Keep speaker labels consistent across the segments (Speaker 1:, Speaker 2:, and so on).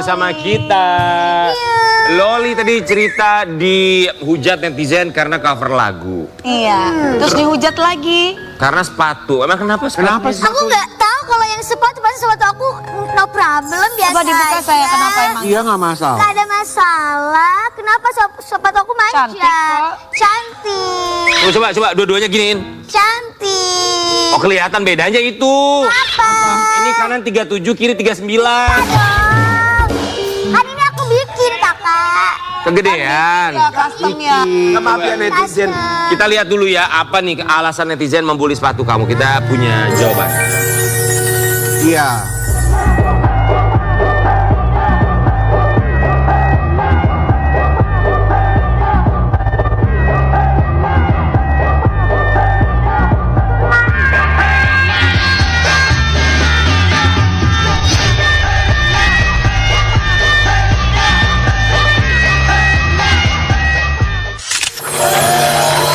Speaker 1: bersama kita. Loli tadi cerita dihujat netizen karena cover lagu.
Speaker 2: Iya, terus dihujat lagi.
Speaker 1: Karena sepatu. Emang kenapa sepatu?
Speaker 3: Kenapa sih?
Speaker 4: Aku nggak tahu kalau yang sepatu pasti sepatu aku no problem biasa.
Speaker 2: Coba dibuka saya, kenapa emang?
Speaker 3: Iya nggak masalah.
Speaker 4: Gak ada masalah. Kenapa sepatu aku manja?
Speaker 2: Cantik kok.
Speaker 4: Cantik.
Speaker 1: Oh, coba dua-duanya giniin.
Speaker 4: Cantik.
Speaker 1: Oh, kelihatan bedanya itu.
Speaker 4: Apa?
Speaker 1: Ini kanan 37, kiri 39.
Speaker 4: Kan ini aku bikin kakak.
Speaker 1: Kegedean.
Speaker 2: Ya, customnya.
Speaker 3: Maaf ya netizen.
Speaker 1: Kita lihat dulu ya, apa nih alasan netizen membuli sepatu kamu. Kita punya jawaban.
Speaker 3: Iya.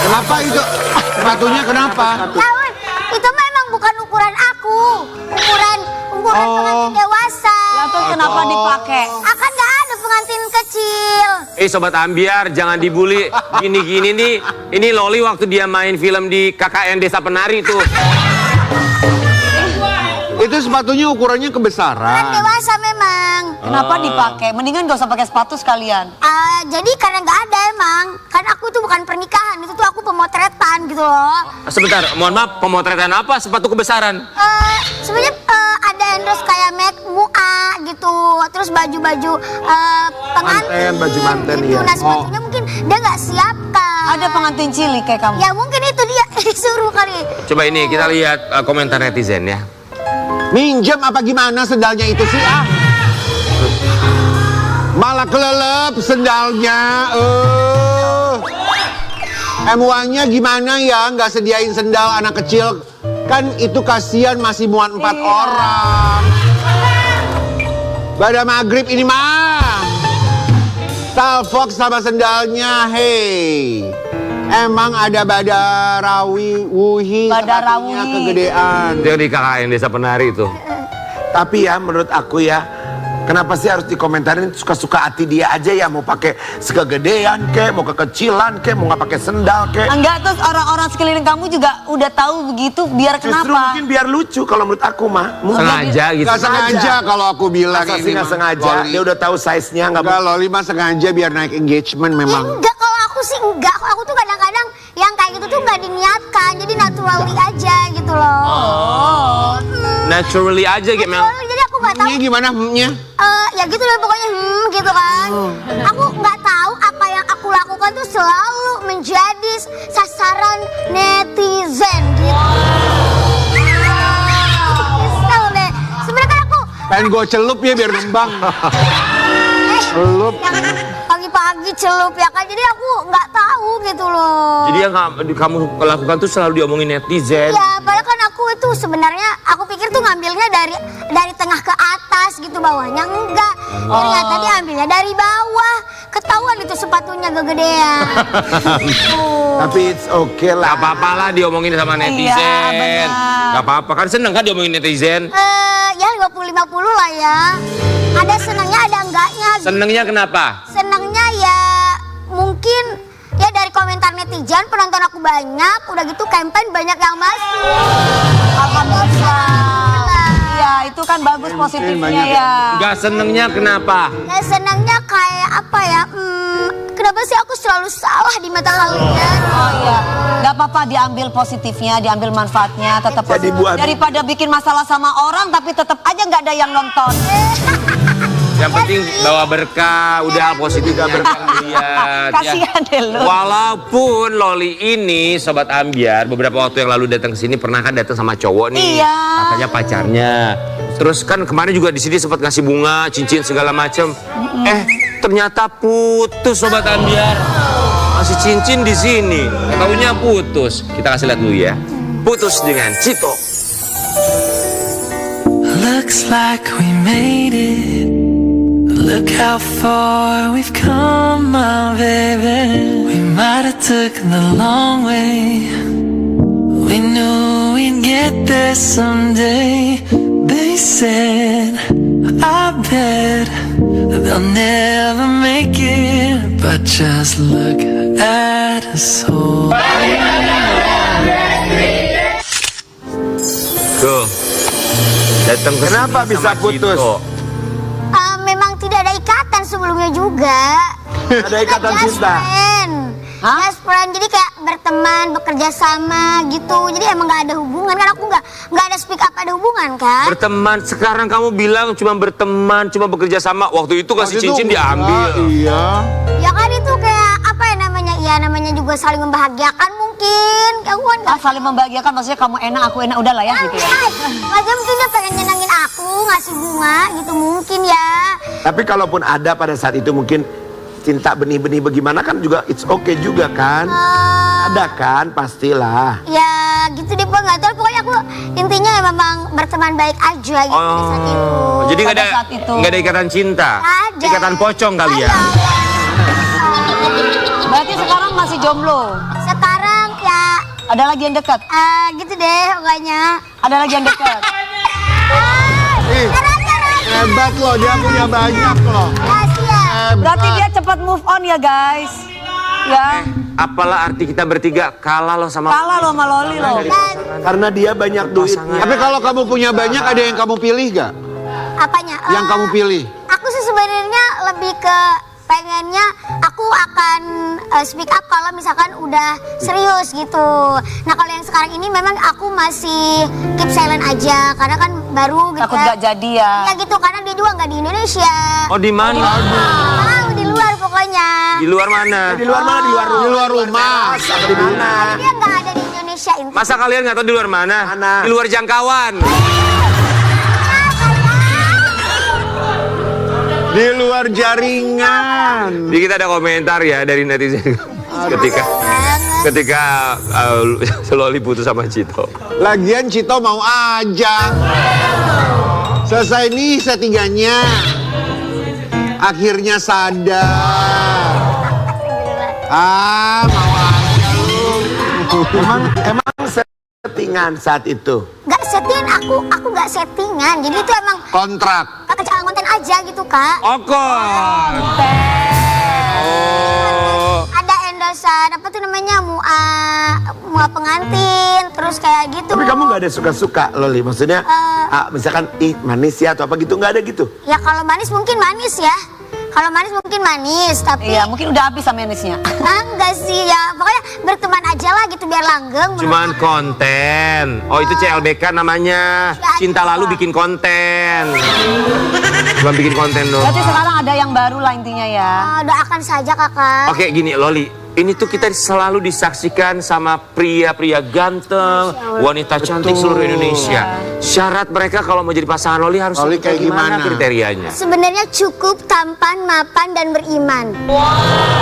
Speaker 3: Kenapa itu? Sepatunya kenapa?
Speaker 4: Lawan, itu memang bukan ukuran aku. Ukuran pengantin dewasa.
Speaker 2: Lalu kenapa dipakai?
Speaker 4: Akan nggak ada pengantin kecil.
Speaker 1: Sobat Ambiar, jangan dibully gini-gini nih. Ini Loli waktu dia main film di KKN Desa Penari tuh.
Speaker 3: Itu sepatunya ukurannya
Speaker 4: Kan
Speaker 3: kebesaran.
Speaker 4: dewasa memang.
Speaker 2: Kenapa dipakai? Mendingan gak usah pakai sepatu sekalian.
Speaker 4: Jadi karena nggak ada emang. Kan aku itu bukan pernikahan, itu tuh aku pemotretan gitu loh.
Speaker 1: Sebentar, mohon maaf, pemotretan apa? Sepatu kebesaran.
Speaker 4: Sebenarnya ada endorse kayak make mua gitu, terus baju-baju pengantin.
Speaker 3: Manten, baju manten,
Speaker 4: gitu.
Speaker 3: iya.
Speaker 4: Nah sepatunya mungkin dia nggak siapkan.
Speaker 2: Ada pengantin cilik kayak kamu.
Speaker 4: Ya mungkin itu dia disuruh kali.
Speaker 1: Coba ini kita lihat komentar netizen ya.
Speaker 3: Minjem apa gimana sendalnya itu sih ah? Malah kelelep sendalnya. MUA-nya gimana ya? Nggak sediain sendal anak kecil. Kan itu kasihan masih muat 4 orang. Pada maghrib ini mah. Talfox sama sendalnya, hei. Emang ada Badarawi Wuhi
Speaker 2: Badarawi.
Speaker 3: sepatunya kegedean.
Speaker 1: Yang di KKN Desa Penari itu.
Speaker 5: Tapi ya menurut aku ya, kenapa sih harus dikomentarin suka-suka hati dia aja ya, mau pakai sekegedean kek, mau kekecilan kek, mau nggak pakai sendal kek.
Speaker 2: Enggak, terus orang-orang sekeliling kamu juga udah tahu begitu, biar
Speaker 5: Justru
Speaker 2: kenapa?
Speaker 5: mungkin biar lucu kalau menurut aku mah.
Speaker 1: Sengaja gitu.
Speaker 3: Gak sengaja kalau aku bilang
Speaker 5: Masa sih
Speaker 3: ini
Speaker 5: nggak
Speaker 3: mah,
Speaker 5: sengaja?
Speaker 3: Loli.
Speaker 5: Dia udah tahu size-nya nggak.
Speaker 3: Enggak, Loli mah sengaja biar naik engagement memang.
Speaker 4: Enggak, kalau aku sih enggak. Aku tuh kadang-kadang yang kayak gitu tuh nggak diniatkan, jadi naturally aja gitu loh.
Speaker 1: Naturally aja gitu, Mel.
Speaker 4: Naturally, jadi aku nggak tahu.
Speaker 3: Ini gimana nya?
Speaker 4: Ya gitu deh pokoknya gitu kan. Aku nggak tahu apa yang aku lakukan tuh selalu menjadi sasaran netizen gitu. Kesel deh. Sebenarnya kan aku
Speaker 3: Pengen gue celup ya biar nembang. Celup.
Speaker 4: ya kan pagi-pagi celup ya kan. Jadi aku nggak tahu gitu loh.
Speaker 1: Jadi yang kamu lakukan tuh selalu diomongin netizen.
Speaker 4: Ya, padahal kan aku itu sebenarnya aku pikir tuh ngambilnya dari tengah ke atas gitu, bawahnya enggak. Ternyata dia ambilnya dari bawah. Ketahuan itu sepatunya kegedean.
Speaker 5: Tapi it's okay
Speaker 1: Gak
Speaker 5: lah.
Speaker 1: apa-apa lah diomongin sama netizen.
Speaker 2: benar.
Speaker 1: Gak apa-apa, kan seneng kan diomongin netizen.
Speaker 4: Ya 50-50 lah ya. Ada senangnya ada enggaknya.
Speaker 1: Senengnya kenapa?
Speaker 4: Senangnya ya mungkin ya dari komentar netizen, penonton aku banyak, udah gitu campaign banyak yang masuk.
Speaker 2: Alhamdulillah. Iya, itu kan bagus positifnya
Speaker 3: banyak
Speaker 2: ya.
Speaker 1: Gak senengnya kenapa?
Speaker 4: Ya senangnya kayak apa ya? Kenapa sih aku selalu salah di mata kalian?
Speaker 2: Oh iya, nggak apa-apa, diambil positifnya, diambil manfaatnya, tetap
Speaker 5: Jadi
Speaker 2: positif.
Speaker 5: buat-
Speaker 2: Daripada bikin masalah sama orang tapi tetap aja nggak ada yang nonton.
Speaker 1: Yang penting bawa berkah, udah positif gak berkah lihat.
Speaker 2: Kasihan deh lu.
Speaker 1: Walaupun Loli ini Sobat Ambiar beberapa waktu yang lalu datang ke sini pernah kan datang sama cowok nih.
Speaker 2: Iya.
Speaker 1: Katanya pacarnya. Terus kan kemarin juga di sini sempat ngasih bunga, cincin segala macem. Ternyata putus Sobat Ambiar. Masih cincin di sini. Tahunya putus. Kita kasih lihat dulu ya. Putus dengan Cito.
Speaker 6: Looks like we made it. Look how far we've come, my baby. We might have took the long way. We knew we'd get there someday. They said I bet they'll never make it, but just look at us all.
Speaker 1: Tuh. Datang ke
Speaker 5: Kenapa
Speaker 1: sini
Speaker 5: bisa
Speaker 1: sama
Speaker 5: putus?
Speaker 1: Cito.
Speaker 4: Memang tidak ada ikatan sebelumnya juga.
Speaker 5: Ada ikatan
Speaker 4: Just
Speaker 5: cinta.
Speaker 4: friend. Just friend, jadi kayak berteman, bekerja sama gitu. Jadi emang nggak ada hubungan kan, aku nggak ada speak up ada hubungan kan.
Speaker 1: Berteman, sekarang kamu bilang cuma berteman, cuma bekerja sama. Waktu itu kasih
Speaker 3: Waktu itu
Speaker 1: cincin
Speaker 3: enggak,
Speaker 1: diambil.
Speaker 3: Iya.
Speaker 4: Ya kan itu kayak apa ya namanya? Ya namanya juga saling membahagiakan mungkin. Aku kan nggak
Speaker 2: Saling membahagiakan, maksudnya kamu enak, aku enak, udah lah ya gitu ya.
Speaker 4: Macam mungkin dia pengen nyenangin aku, ngasih bunga gitu mungkin ya.
Speaker 5: Tapi kalaupun ada pada saat itu mungkin cinta benih-benih bagaimana kan juga it's okay juga kan? Ada kan pastilah.
Speaker 4: Ya gitu deh, Pak, nggak tahu. Pokoknya aku intinya ya memang berteman baik aja gitu di saat itu.
Speaker 1: Jadi nggak
Speaker 2: Pada
Speaker 1: ada
Speaker 2: saat itu.
Speaker 1: nggak ada ikatan cinta,
Speaker 4: Ada.
Speaker 1: ikatan pocong kali ya.
Speaker 2: Berarti sekarang masih jomblo.
Speaker 4: Sekarang ya
Speaker 2: Ada lagi yang dekat?
Speaker 4: gitu deh pokoknya.
Speaker 2: Ada lagi yang dekat?
Speaker 3: Ih, hebat loh, dia punya banyak loh.
Speaker 4: Kasih ya.
Speaker 2: Berarti dia cepat move on ya guys. Ya,
Speaker 1: Apalah arti kita bertiga kalah lo sama
Speaker 2: kalah lo sama Loli lo.
Speaker 4: Dan
Speaker 5: Karena dia banyak duitnya.
Speaker 3: Tapi kalau kamu punya banyak, ada yang kamu pilih gak?
Speaker 4: apanya?
Speaker 3: Yang kamu pilih?
Speaker 4: Aku sih sebenarnya lebih ke pengennya aku akan speak up kalau misalkan udah serius gitu. Nah kalau yang sekarang ini memang aku masih keep silent aja karena kan baru gitu.
Speaker 2: Takut gak jadi ya.
Speaker 4: Ya gitu karena dia juga nggak di Indonesia.
Speaker 1: Oh di mana?
Speaker 4: Di luar pokoknya.
Speaker 1: Di luar mana?
Speaker 5: Di luar mana? Di luar
Speaker 3: Di luar rumah.
Speaker 5: Di mana?
Speaker 4: Dia nggak ada di Indonesia ini.
Speaker 1: Masa kalian nggak tahu di luar mana?
Speaker 5: Mana?
Speaker 1: Di luar jangkauan.
Speaker 3: Di luar jaringan.
Speaker 1: Jadi kita ada komentar ya dari netizen ketika Loli putus sama Cito.
Speaker 3: Lagian Cito mau aja. Selesai nih settinganya. Akhirnya sadar. Mau aja lu.
Speaker 5: Emang settingan saat itu.
Speaker 4: Nggak settingan, aku nggak settingan. Jadi itu emang
Speaker 3: Kontrak.
Speaker 4: kekecewaan konten aja gitu kak.
Speaker 1: Okon.
Speaker 4: Ada endorsean apa tuh namanya mua pengantin terus kayak gitu.
Speaker 5: Tapi kamu nggak ada suka-suka Loli, maksudnya misalkan manis ya atau apa gitu nggak ada gitu?
Speaker 4: Ya kalau manis mungkin manis ya. Kalau manis mungkin manis tapi
Speaker 2: Iya, mungkin udah habis sama manisnya.
Speaker 4: enggak sih ya. Pokoknya berteman aja lah gitu biar langgeng.
Speaker 1: Cuman konten. Oh itu CLBK namanya. Cinta lalu bikin konten. Cuma bikin konten dong.
Speaker 2: Berarti sekarang ada yang baru lah intinya ya.
Speaker 4: Doakan saja kakak.
Speaker 1: Oke gini Loli. Ini tuh kita selalu disaksikan sama pria-pria ganteng, wanita cantik seluruh Indonesia. Syarat mereka kalau mau jadi pasangan Loli harus
Speaker 3: Loli kayak gimana?
Speaker 1: kriterianya?
Speaker 4: Sebenarnya cukup tampan, mapan dan beriman.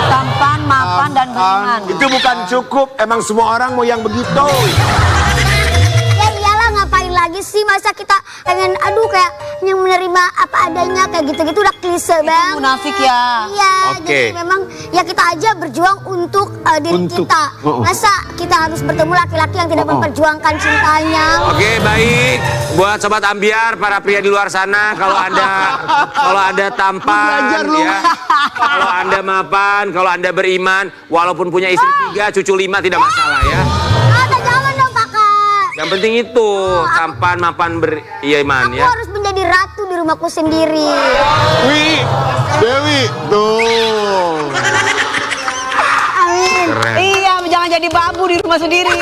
Speaker 2: Tampan, mapan, dan beriman.
Speaker 5: Itu bukan cukup, emang semua orang mau yang begitu.
Speaker 4: Ya iyalah ngapain lagi sih masa kita pengen kayak yang menerima apa adanya kayak gitu-gitu udah klise banget.
Speaker 2: Munafik ya.
Speaker 4: Iya,
Speaker 1: Oke.
Speaker 4: jadi memang ya kita aja berjuang untuk diri kita. Masa kita harus bertemu laki-laki yang tidak memperjuangkan cintanya?
Speaker 1: Oke baik, buat sobat ambiar, para pria di luar sana, kalau anda tampan,
Speaker 3: Belajar lu.
Speaker 1: ya, kalau anda mapan, kalau anda beriman, walaupun punya istri 3, cucu 5 tidak masalah ya.
Speaker 4: Jangan dong kakak.
Speaker 1: Yang penting itu tampan, mapan, beriman
Speaker 4: Aku
Speaker 1: ya.
Speaker 4: harus menjadi ratu di rumahku sendiri.
Speaker 3: Dewi, tuh.
Speaker 4: Amin.
Speaker 1: Keren.
Speaker 2: Iya, jangan jadi babu di rumah sendiri.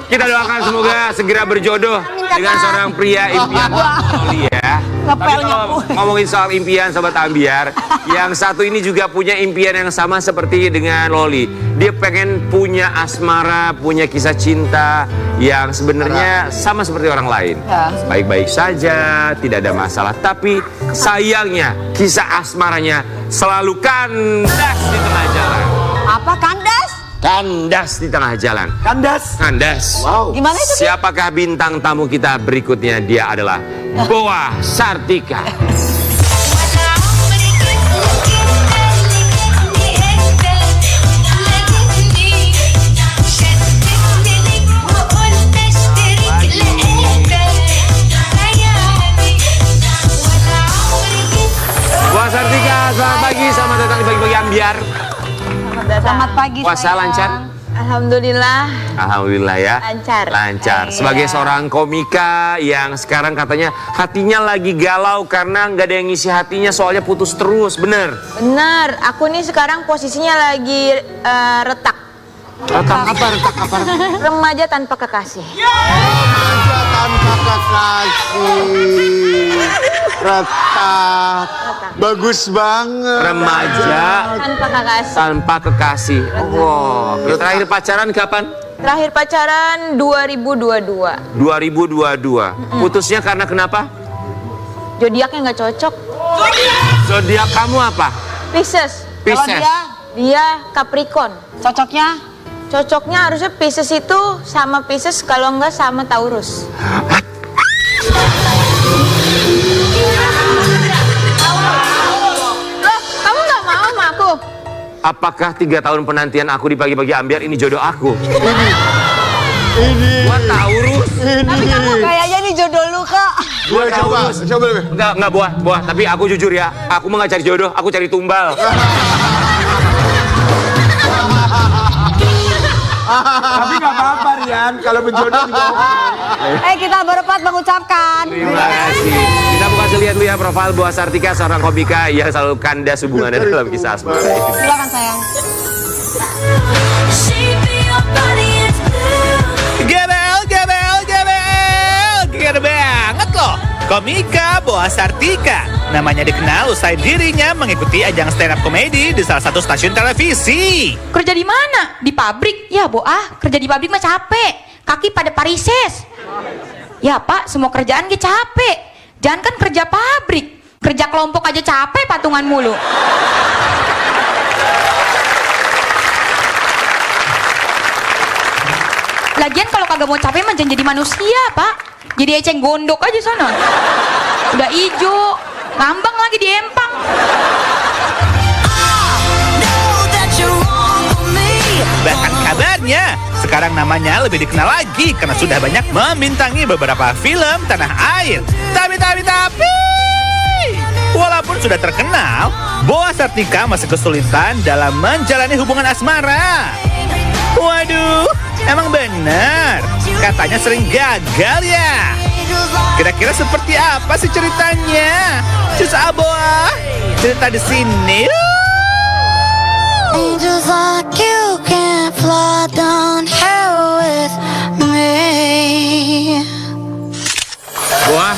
Speaker 1: Kita doakan semoga segera berjodoh dengan seorang pria impian Loli ya. Tapi
Speaker 2: Ngepelnya
Speaker 1: kalau ngomongin soal impian sobat ambiar, yang satu ini juga punya impian yang sama seperti dengan Loli. Dia pengen punya asmara, punya kisah cinta yang sebenarnya sama seperti orang lain.
Speaker 2: Ya.
Speaker 1: Baik-baik saja, tidak ada masalah. Tapi sayangnya kisah asmaranya selalu kandas di tengah jalan.
Speaker 2: Apa kandas?
Speaker 1: Kandas di tengah jalan.
Speaker 5: Kandas.
Speaker 1: Kandas.
Speaker 5: Wow.
Speaker 2: Gimana itu?
Speaker 1: Siapakah bintang tamu kita berikutnya? Dia adalah Boa Sartika.
Speaker 2: pagi
Speaker 1: Puasa
Speaker 2: sayang.
Speaker 1: lancar?
Speaker 7: Alhamdulillah.
Speaker 1: Alhamdulillah ya.
Speaker 7: Lancar.
Speaker 1: Lancar.
Speaker 2: Iya.
Speaker 1: Sebagai seorang komika yang sekarang katanya hatinya lagi galau karena nggak ada yang ngisi hatinya soalnya putus terus, bener?
Speaker 7: Benar, aku nih sekarang posisinya lagi retak.
Speaker 3: Retak apa?
Speaker 7: Remaja tanpa kekasih.
Speaker 3: Remaja tanpa kekasih. Retak. Bagus banget.
Speaker 1: Remaja
Speaker 7: Tanpa kekasih.
Speaker 1: tanpa kekasih. Oh, terakhir pacaran kapan?
Speaker 7: Terakhir pacaran 2022.
Speaker 1: 2022. Putusnya karena kenapa?
Speaker 7: Zodiaknya nggak cocok.
Speaker 1: Zodiak kamu apa?
Speaker 7: Pisces.
Speaker 2: Kalau
Speaker 1: Pisces.
Speaker 7: Dia Capricorn.
Speaker 2: cocoknya
Speaker 7: Cocoknya harusnya Pisces itu sama Pisces, kalau nggak sama Taurus. Loh, kamu nggak mau sama aku?
Speaker 1: Apakah 3 tahun penantian aku di pagi-pagi ambiar ini jodoh aku? Gua Taurus.
Speaker 2: tapi kamu kayaknya ini jodoh lu kak.
Speaker 1: Gua
Speaker 3: Coba,
Speaker 1: Taurus.
Speaker 3: coba lebih.
Speaker 1: Enggak buah. Tapi aku jujur ya, aku mah nggak cari jodoh, aku cari tumbal.
Speaker 5: Tapi nggak apa-apa Rian, kalau berjodoh juga oke.
Speaker 2: Kita berempat mengucapkan.
Speaker 1: Terima kasih. Kita buka lihat dulu ya profil Boa Sartika, seorang komika yang selalu kandas hubungannya dalam kisah asmara ini.
Speaker 2: Silakan sayang.
Speaker 8: Gede banget loh. Komika Boa Sartika. Namanya dikenal usai dirinya mengikuti ajang stand up comedy di salah satu stasiun televisi.
Speaker 9: Kerja di mana? Di pabrik? Ya, kerja di pabrik mah capek. Kaki pada parises. Ya, Pak, semua kerjaan ge capek. Jangan kan kerja pabrik. Kerja kelompok aja capek, patungan mulu. Lagian kalau kagak mau capek mah jangan jadi manusia, Pak. Jadi eceng gondok aja sana. Udah ijo, ngambang lagi di empang.
Speaker 8: Bahkan kabarnya, sekarang namanya lebih dikenal lagi karena sudah banyak membintangi beberapa film tanah air. Tapi, walaupun sudah terkenal, Boa Sartika masih kesulitan dalam menjalani hubungan asmara. Waduh, emang benar, katanya sering gagal ya. Kira-kira seperti apa sih ceritanya? Susah Boa, cerita di sini.
Speaker 6: Angels like you can't fly down here with me.
Speaker 1: Boa,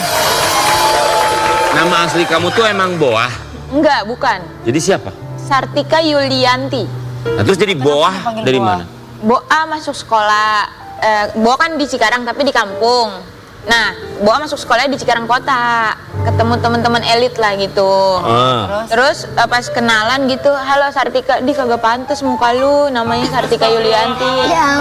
Speaker 1: nama asli kamu tuh emang Boa?
Speaker 7: Enggak, bukan.
Speaker 1: Jadi siapa?
Speaker 7: Sartika Yulianti.
Speaker 1: Nah, terus jadi Boa dari mana?
Speaker 7: Boa masuk sekolah. Boa kan di Cikarang tapi di kampung. Nah, Boa masuk sekolahnya di Cikarang kota. Ketemu teman-teman elit lah gitu. Terus pas kenalan gitu, halo Sartika, di kagak pantes muka lu, namanya Sartika Yulianti.
Speaker 4: Ya,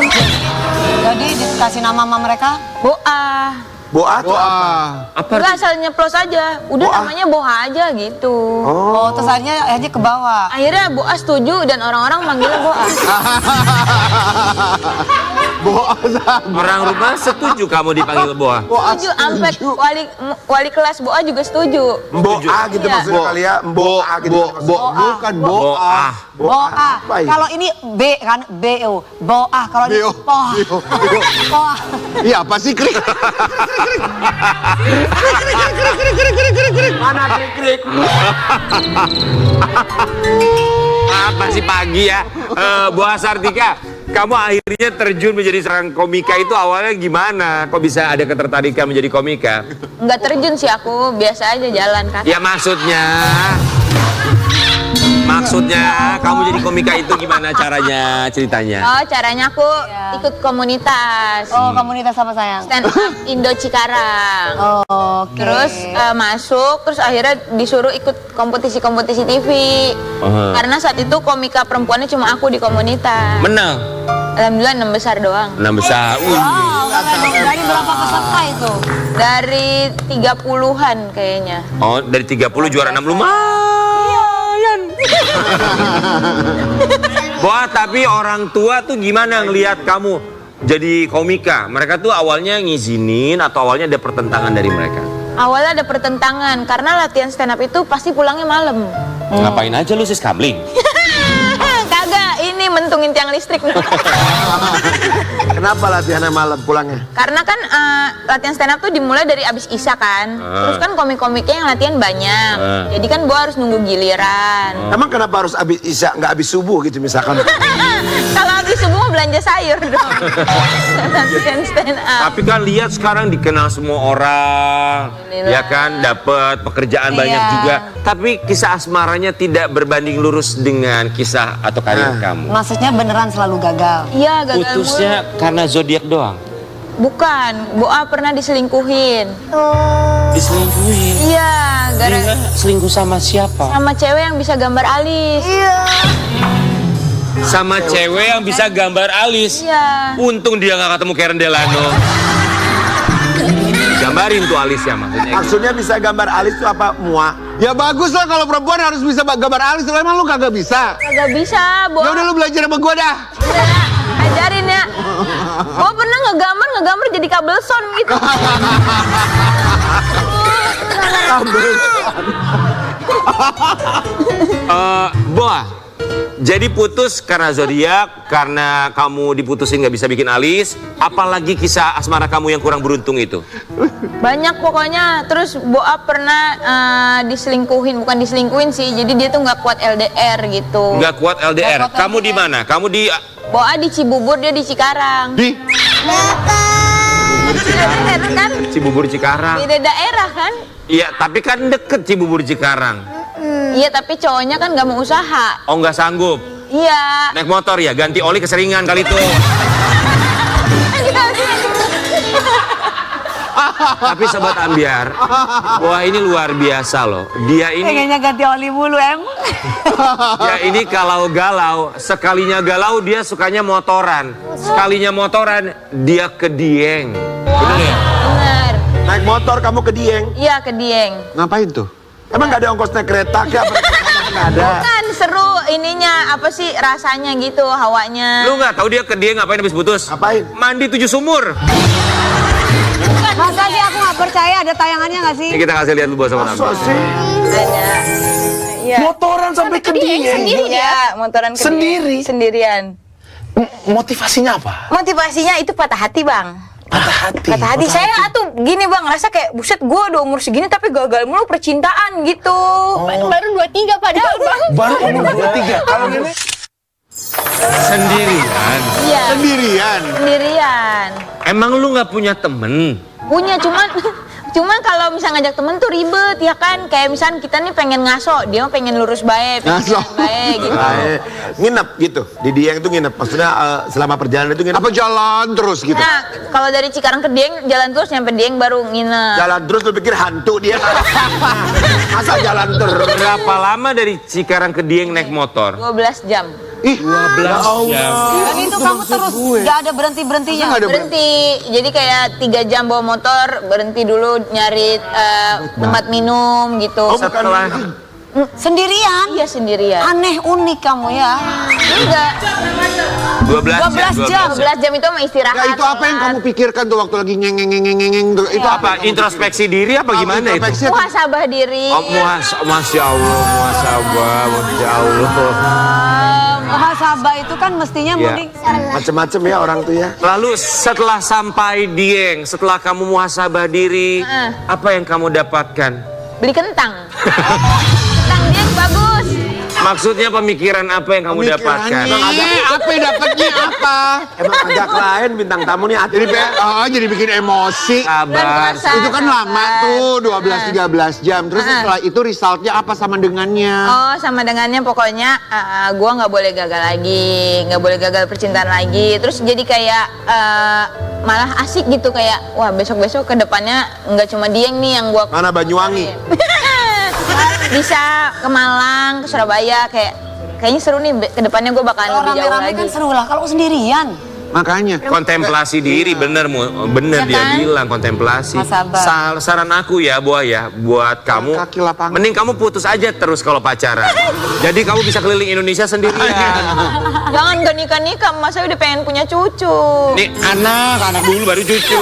Speaker 2: Jadi dikasih nama sama mereka.
Speaker 7: Boa.
Speaker 5: Boa tuh apa?
Speaker 1: Apa?
Speaker 7: Enggak, asal nyeplos aja. Udah namanya Boa aja gitu.
Speaker 2: Oh, terus akhirnya ke bawah.
Speaker 7: Akhirnya Boa setuju dan orang-orang manggilnya Boa.
Speaker 3: Boa sama.
Speaker 1: Orang rumah setuju kamu dipanggil Boa?
Speaker 3: Boa
Speaker 7: Setuju, sampai wali kelas Boa juga setuju.
Speaker 5: Boa gitu
Speaker 7: Iya.
Speaker 5: maksudnya kali ya. Boa gitu.
Speaker 3: Bukan Boa.
Speaker 2: Boa.
Speaker 3: Apa ya?
Speaker 2: Kalau ini B kan BO. Boa. Kalau ini
Speaker 3: Beo.
Speaker 2: Poa. Poa.
Speaker 3: Iya apa sih krik?
Speaker 5: Mana krik-krik?
Speaker 1: Apa sih pagi ya? Boa Sartika, kamu akhirnya terjun menjadi seorang komika itu awalnya gimana? Kok bisa ada ketertarikan menjadi komika?
Speaker 7: Enggak terjun sih aku, biasa aja jalan kaki.
Speaker 1: Ya maksudnya kamu jadi komika itu gimana caranya, ceritanya?
Speaker 7: Oh, caranya aku ikut komunitas.
Speaker 2: Oh, komunitas apa sayang?
Speaker 7: Stand up Indo Cikarang.
Speaker 2: Oh, oke.
Speaker 7: Terus masuk, terus akhirnya disuruh ikut kompetisi-kompetisi TV. Karena saat itu komika perempuannya cuma aku di komunitas.
Speaker 1: Menang.
Speaker 7: Alhamdulillah 6 besar doang.
Speaker 1: 6 besar.
Speaker 2: Wow, dari berapa peserta itu?
Speaker 7: Dari 30-an kayaknya.
Speaker 1: Oh, dari 30 juara 6 lumayan. Boa, tapi orang tua tuh gimana ngelihat kamu jadi komika? Mereka tuh awalnya ngizinin atau awalnya ada pertentangan dari mereka?
Speaker 7: Awalnya ada pertentangan karena latihan stand up itu pasti pulangnya malam.
Speaker 1: Ngapain aja lu sis kamling?
Speaker 7: Kagak, ini nih mentungin tiang listrik nih.
Speaker 5: Kenapa latihannya malam pulangnya?
Speaker 7: Karena kan latihan stand up tuh dimulai dari abis isya kan. Terus kan komik-komiknya yang latihan banyak. Jadi kan gue harus nunggu giliran.
Speaker 5: Emang kenapa harus abis isya, nggak abis subuh gitu misalkan?
Speaker 7: Kalau abis subuh mau belanja sayur dong. Latihan stand up.
Speaker 1: Tapi kan lihat sekarang dikenal semua orang, ya kan, dapat pekerjaan banyak juga. Tapi kisah asmaranya tidak berbanding lurus dengan kisah atau karir kamu.
Speaker 2: Maksudnya beneran selalu gagal.
Speaker 7: Iya, gagal
Speaker 1: Putusnya karena zodiak doang.
Speaker 7: Bukan, Boa pernah diselingkuhin.
Speaker 1: Diselingkuhin.
Speaker 7: Iya,
Speaker 1: Dia selingkuh sama siapa?
Speaker 7: sama cewek yang bisa gambar alis.
Speaker 1: Sama cewek yang bisa gambar alis.
Speaker 7: Iya.
Speaker 1: Untung dia nggak ketemu Karen Delano. Gambarin tuh alisnya maksudnya.
Speaker 5: Maksudnya bisa gambar alis itu apa? Muah.
Speaker 3: Ya bagus lah kalau perempuan harus bisa gambar alis. Emang lu kagak bisa?
Speaker 7: Kagak bisa, Bo.
Speaker 3: Ya udah lu belajar sama gua dah.
Speaker 7: Ya, ajarin ya. Gua pernah ngegambar jadi kabel son gitu.
Speaker 1: Boa, jadi putus karena zodiak, karena kamu diputusin nggak bisa bikin alis, apalagi kisah asmara kamu yang kurang beruntung itu?
Speaker 7: Banyak pokoknya. Terus Boa pernah diselingkuhin, bukan diselingkuhin sih. Jadi dia tuh nggak kuat LDR gitu.
Speaker 1: Nggak kuat LDR. Kamu di mana? Kamu di
Speaker 7: Boa di Cibubur, dia di Cikarang.
Speaker 3: Di
Speaker 7: Daerah kan?
Speaker 1: Cibubur Cikarang.
Speaker 7: Beda daerah kan?
Speaker 1: Iya, tapi kan deket Cibubur Cikarang.
Speaker 7: Iya, tapi cowoknya kan nggak mau usaha.
Speaker 1: Oh, nggak sanggup.
Speaker 7: Iya.
Speaker 1: Naik motor ya, ganti oli keseringan kali itu. Tapi sobat ambiar, wah ini luar biasa loh. Dia ini,
Speaker 2: Pengennya ganti oli mulu
Speaker 1: dia ini kalau galau, sekalinya galau dia sukanya motoran. Sekalinya motoran dia ke Dieng. Bener ya?
Speaker 7: Bener.
Speaker 5: Naik motor kamu ke Dieng.
Speaker 7: Iya, ke Dieng.
Speaker 3: ngapain tuh?
Speaker 5: Emang nggak ada ongkos naik kereta? Nggak ada.
Speaker 7: Kan seru ininya, apa sih rasanya gitu, hawanya.
Speaker 1: Lu nggak tahu dia ke Dieng ngapain habis putus?
Speaker 5: Ngapain?
Speaker 1: Mandi 7 sumur.
Speaker 2: Masa sih aku nggak percaya, ada tayangannya nggak sih?
Speaker 1: Ini kita kasih lihat dulu buat sobat ambiar.
Speaker 7: Ada. Iya.
Speaker 5: Motoran sampai ke Dieng.
Speaker 7: Sendiri ya, motoran ke
Speaker 5: Sendiri?
Speaker 7: Dieng. Sendirian.
Speaker 5: Motivasinya apa?
Speaker 7: Motivasinya itu patah hati, Bang.
Speaker 5: Patah hati.
Speaker 7: Patah hati. Saya tuh gini, Bang, ngerasa kayak buset, gue udah umur segini tapi gagal mulu percintaan gitu. Baru 23 padahal, Bang.
Speaker 5: Baru umur 23. Kalau gini
Speaker 1: Sendirian.
Speaker 7: Iya.
Speaker 3: Sendirian.
Speaker 7: Sendirian.
Speaker 1: Emang lu nggak punya temen?
Speaker 7: Punya, cuman kalau misal ngajak temen tuh ribet ya kan. Kayak misalnya kita nih pengen ngaso, dia mah pengen lurus bae, pengen
Speaker 3: Ngaso.
Speaker 7: jalan bae gitu.
Speaker 5: nginep gitu. Di Dieng itu nginep. Maksudnya selama perjalanan itu nginep.
Speaker 3: Apa jalan terus gitu?
Speaker 7: Nah, kalau dari Cikarang ke Dieng jalan terus, nyampe Dieng baru nginep.
Speaker 5: Jalan terus lu pikir hantu dia. Masa jalan terus?
Speaker 1: Berapa lama dari Cikarang ke Dieng naik motor?
Speaker 7: 12 jam.
Speaker 3: Ih,
Speaker 1: 12 jam.
Speaker 2: Dan itu kamu terus nggak ada berhenti-berhentinya.
Speaker 3: Nggak ada
Speaker 7: Berhenti. Jadi kayak 3 jam bawa motor, berhenti dulu nyari tempat minum gitu.
Speaker 1: Setelah
Speaker 2: Sendirian?
Speaker 7: Iya, sendirian.
Speaker 2: Aneh, unik kamu ya.
Speaker 7: Enggak.
Speaker 1: 12 jam.
Speaker 7: 12 jam itu mah istirahat.
Speaker 3: Nah, itu apa yang kamu pikirkan tuh waktu lagi ngeng tuh? Itu
Speaker 1: Apa introspeksi diri apa gimana itu?
Speaker 3: Introspeksi atau-
Speaker 7: Muhasabah diri.
Speaker 1: Oh, Masya Allah, muhasabah, Masya Allah.
Speaker 2: Muhasabah itu kan mestinya
Speaker 1: Iya.
Speaker 2: mudik.
Speaker 5: Macem-macem ya orang tuh ya.
Speaker 1: Lalu setelah sampai Dieng, setelah kamu muhasabah diri, apa yang kamu dapatkan?
Speaker 7: Beli kentang. Kentang Dieng bagus.
Speaker 1: Maksudnya pemikiran apa yang kamu dapatkan?
Speaker 3: Apa yang dapatnya apa?
Speaker 5: Emang agak lain bintang tamu nih.
Speaker 3: Jadi bikin emosi.
Speaker 1: Sabar.
Speaker 3: Itu kan lama tuh 12-13 jam. Terus setelah itu resultnya apa sama dengannya?
Speaker 7: Oh, sama dengannya pokoknya gua nggak boleh gagal lagi, nggak boleh gagal percintaan lagi. Terus jadi kayak malah asik gitu, kayak wah besok-besok ke depannya nggak cuma Dieng nih yang gua
Speaker 5: Mana Banyuwangi?
Speaker 7: bisa ke Malang, ke Surabaya, kayaknya seru nih ke depannya gua bakalan
Speaker 2: Kalau
Speaker 7: lebih jauh
Speaker 2: rame-rame
Speaker 7: lagi.
Speaker 2: kan seru lah. Kalau sendirian,
Speaker 3: Makanya.
Speaker 1: Kontemplasi diri, bener
Speaker 7: Ya
Speaker 1: dia
Speaker 7: kan?
Speaker 1: bilang kontemplasi.
Speaker 2: Mas Sabar.
Speaker 1: Saran aku ya, Boa ya, buat kamu,
Speaker 3: Kaki lapangan.
Speaker 1: mending kamu putus aja terus kalau pacaran. Jadi kamu bisa keliling Indonesia sendirian.
Speaker 7: Jangan gak nikah-nikah, Mas saya udah pengen punya cucu.
Speaker 1: Nih anak dulu baru cucu.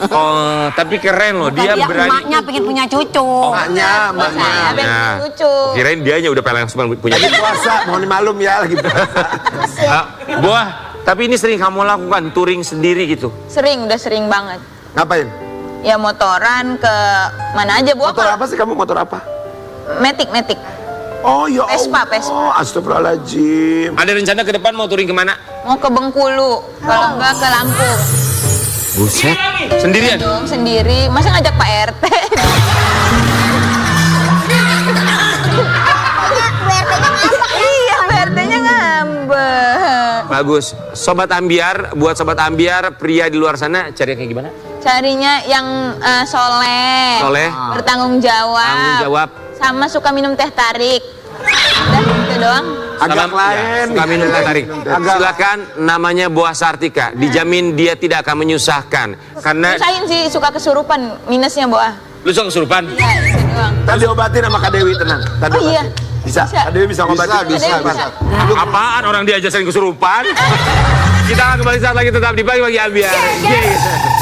Speaker 1: Oh, tapi keren loh, dia
Speaker 2: Dia
Speaker 1: berani.
Speaker 2: emaknya pengen punya cucu.
Speaker 5: Maknya,
Speaker 7: Saya pengen punya
Speaker 1: Nah,
Speaker 7: cucu.
Speaker 1: kirain dianya udah pengen punya
Speaker 5: Lagi
Speaker 1: cucu.
Speaker 5: puasa, mohon dimaklum ya, lagi puasa.
Speaker 1: Boa, tapi ini sering kamu lakukan touring sendiri gitu.
Speaker 7: Udah sering banget.
Speaker 5: Ngapain?
Speaker 7: Ya motoran ke mana aja, Bu.
Speaker 5: Motor apa sih kamu? Motor apa?
Speaker 7: Metik.
Speaker 5: Oh ya
Speaker 7: Vespa,
Speaker 5: Allah.
Speaker 7: Vespa.
Speaker 5: Astagfirullahaladzim.
Speaker 1: Ada rencana ke depan mau touring kemana?
Speaker 7: Mau ke Bengkulu, kalau enggak ke Lampung.
Speaker 1: Buset, sendirian?
Speaker 7: Dong sendiri, masa ngajak Pak RT? Iya, Pak RT-nya ngambek.
Speaker 1: Bagus. Sobat Ambiar, buat Sobat Ambiar, pria di luar sana cari kayak gimana?
Speaker 7: Carinya yang soleh,
Speaker 1: Soleh.
Speaker 7: bertanggung jawab,
Speaker 1: Tanggung jawab.
Speaker 7: sama suka minum teh tarik. Udah gitu doang.
Speaker 5: Agak
Speaker 1: Sama-
Speaker 5: lain.
Speaker 1: ya, suka minum teh tarik. Silakan, namanya Boa Sartika. Dijamin dia tidak akan menyusahkan. Karena
Speaker 7: Usahain sih suka kesurupan, minusnya Boa.
Speaker 1: lu suka kesurupan.
Speaker 7: Ya, itu doang.
Speaker 5: Tadi obatin sama Kak Dewi, tenang. Tadi
Speaker 7: Oh, iya.
Speaker 5: obatin. Bisa.
Speaker 7: Bisa.
Speaker 5: Kak Dewi bisa ngobatin.
Speaker 7: Bisa.
Speaker 1: Apaan orang dia aja sering kesurupan? Kita akan kembali saat lagi tetap di Pagi-Pagi Ambiar.
Speaker 7: Yes.